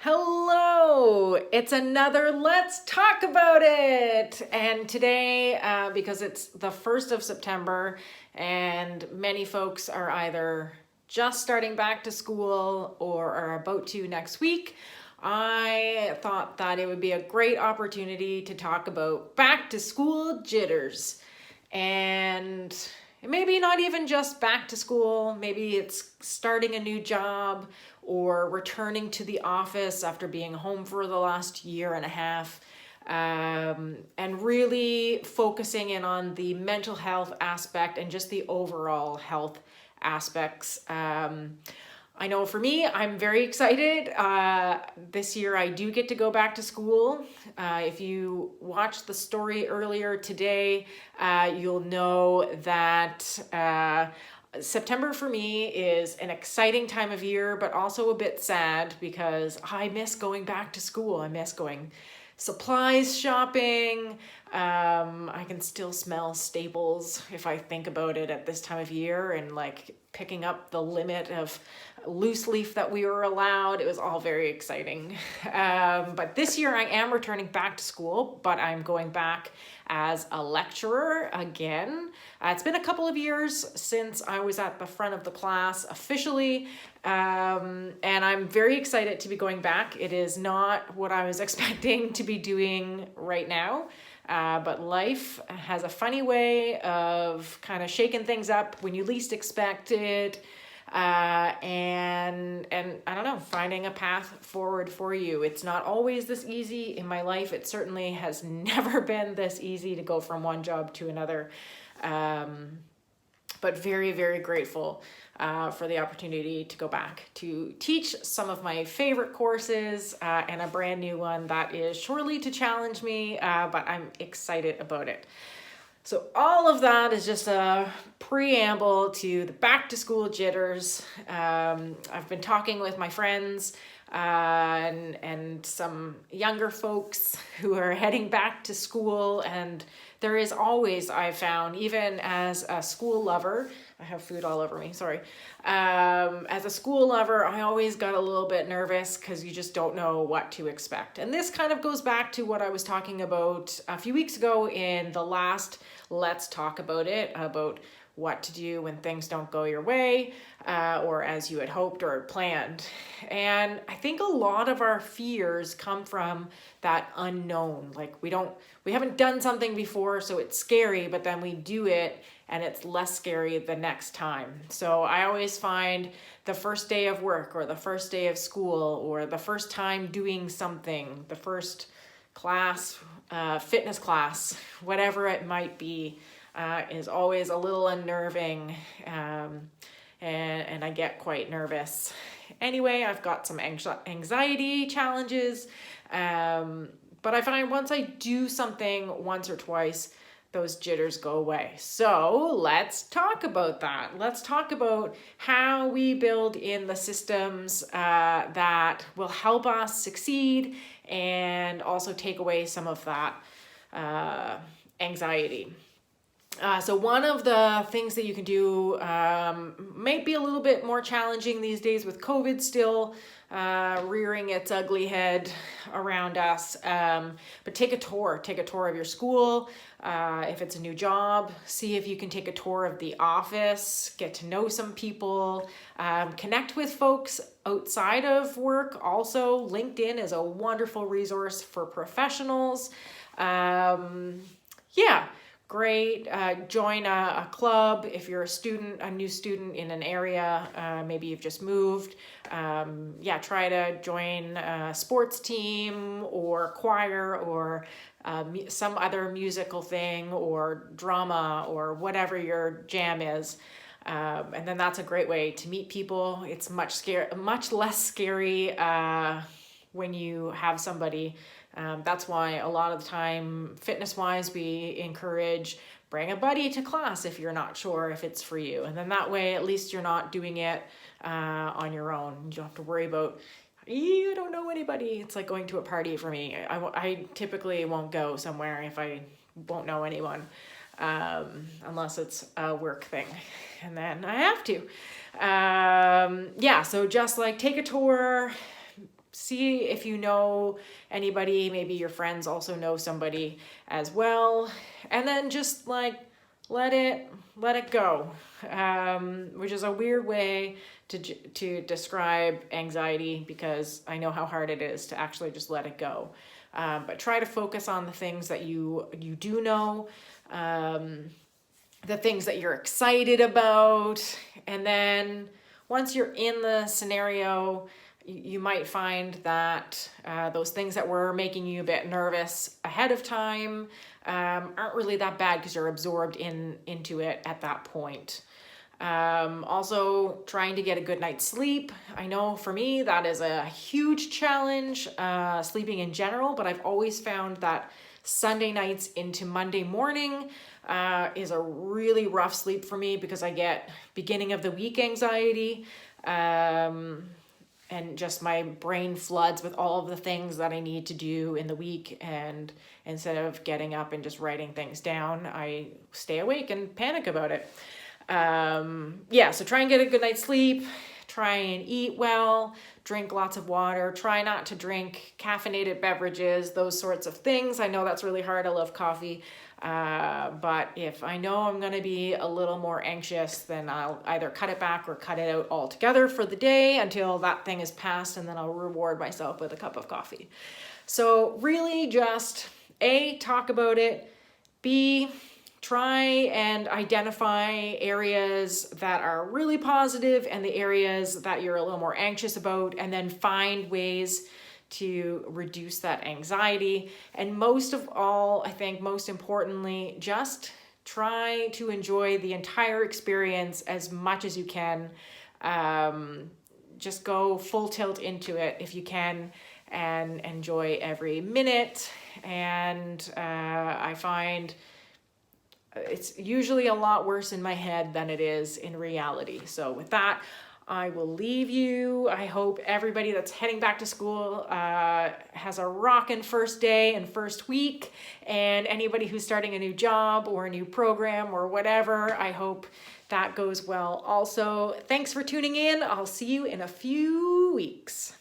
Hello, it's another Let's Talk About It. And today, because it's the 1st of September and many folks are either just starting back to school or are about to next week, I thought that it would be a great opportunity to talk about back to school jitters. And maybe not even just back to school, maybe it's starting a new job or returning to the office after being home for the last year and a half. And really focusing in on the mental health aspect and just the overall health aspects. I know for me, I'm very excited. This year I do get to go back to school. If you watched the story earlier today, you'll know that September for me is an exciting time of year, but also a bit sad because I miss going back to school. I miss going supplies shopping. I can still smell staples if I think about it at this time of year, and like picking up the limit of loose leaf that we were allowed. It was all very exciting. But this year I am returning back to school, but I'm going back as a lecturer again. It's been a couple of years since I was at the front of the class officially, and I'm very excited to be going back. It is not what I was expecting to be doing right now. But life has a funny way of kind of shaking things up when you least expect it, and I don't know, finding a path forward for you. It's not always this easy in my life. It certainly has never been this easy to go from one job to another. But very, very grateful for the opportunity to go back to teach some of my favorite courses, and a brand new one that is surely to challenge me, but I'm excited about it. So all of that is just a preamble to the back to school jitters. I've been talking with my friends and some younger folks who are heading back to school, and there is always, I've found, even as a school lover, I have food all over me, sorry. As a school lover, I always got a little bit nervous because you just don't know what to expect. And this kind of goes back to what I was talking about a few weeks ago in the last Let's Talk About It, about what to do when things don't go your way, or as you had hoped or planned. And I think a lot of our fears come from that unknown. Like we haven't done something before, so it's scary, but then we do it and it's less scary the next time. So I always find the first day of work or the first day of school or the first time doing something, the first class, fitness class, whatever it might be, is always a little unnerving, and I get quite nervous. Anyway, I've got some anxiety challenges, but I find once I do something once or twice, those jitters go away. So let's talk about that. Let's talk about how we build in the systems that will help us succeed and also take away some of that anxiety. So one of the things that you can do may be a little bit more challenging these days with COVID still rearing its ugly head around us. But take a tour of your school. If it's a new job, see if you can take a tour of the office, get to know some people, connect with folks outside of work. Also, LinkedIn is a wonderful resource for professionals. Great. Join a club if you're a new student in an area. Maybe you've just moved. Try to join a sports team or choir or some other musical thing or drama or whatever your jam is. And then that's a great way to meet people. It's much less scary when you have somebody. That's why a lot of the time, fitness-wise, we encourage bring a buddy to class if you're not sure if it's for you. And then that way, at least you're not doing it on your own. You don't have to worry about, you don't know anybody. It's like going to a party for me. I typically won't go somewhere if I won't know anyone, unless it's a work thing. And then I have to. So just like take a tour, see if you know anybody, maybe your friends also know somebody as well. And then just like, let it go, which is a weird way to describe anxiety, because I know how hard it is to actually just let it go. But try to focus on the things that you do know, the things that you're excited about. And then once you're in the scenario, you might find that those things that were making you a bit nervous ahead of time aren't really that bad, because you're absorbed into it at that point. Also trying to get a good night's sleep. I know for me that is a huge challenge, sleeping in general, but I've always found that Sunday nights into Monday morning is a really rough sleep for me, because I get beginning of the week anxiety, and just my brain floods with all of the things that I need to do in the week, and instead of getting up and just writing things down, I stay awake and panic about it. So try and get a good night's sleep, try and eat well, drink lots of water, try not to drink caffeinated beverages, those sorts of things. I know that's really hard. I love coffee. But if I know I'm going to be a little more anxious, then I'll either cut it back or cut it out altogether for the day until that thing is passed, and then I'll reward myself with a cup of coffee. So really just A, talk about it, B, try and identify areas that are really positive and the areas that you're a little more anxious about, and then find ways to reduce that anxiety. And most of all, I think most importantly, just try to enjoy the entire experience as much as you can. Just go full tilt into it if you can, and enjoy every minute. And I find it's usually a lot worse in my head than it is in reality. So with that, I will leave you. I hope everybody that's heading back to school has a rockin' first day and first week. And anybody who's starting a new job or a new program or whatever, I hope that goes well also. Thanks for tuning in. I'll see you in a few weeks.